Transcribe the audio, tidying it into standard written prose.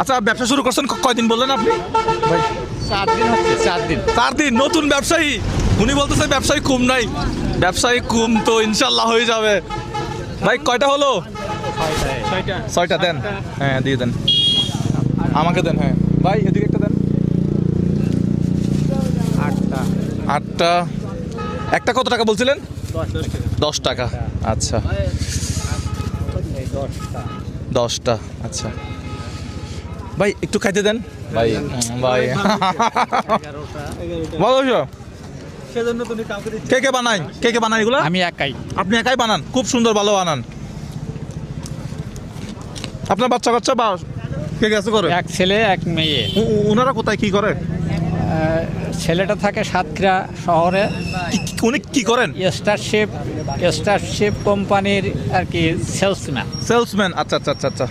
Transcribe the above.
আচ্ছা, ব্যবসা শুরু করছেন কয়দিন বললেন আপনি? ভাই 4 দিন হচ্ছে। 4 দিন। নতুন ব্যবসায়ী, উনি বলতেছে ব্যবসায়ী কম নাই, ব্যবসায়ী কম তো ইনশাল্লাহ হয়ে যাবে। ভাই কয়টা হলো? 6টা দেন। হ্যাঁ দিয়ে দেন, আমাকে দেন। হ্যাঁ ভাই এদিকে একটা দেন। 8টা। একটা কত টাকা বলছিলেন? 10 টাকা। আচ্ছা 10টা। আচ্ছা ভাই একটু খাইতে দেন ভাই। ভাই বলো, কে কে বানায়? কে কে বানায় এগুলো? আমি একাই। আপনি একাই বানান? খুব সুন্দর, ভালো বানান। আপনার বাচ্চা কাচ্চা বা কে কাছে করে? এক ছেলে এক মেয়ে। ওনারা কোথায় কি করে? ছেলেটা থাকে সাতক্ষীরা শহরে। উনি কি করেন? স্টারশিপ কোম্পানির আর কি সেলসম্যান। সেলসম্যান। আচ্ছা আচ্ছা আচ্ছা আচ্ছা।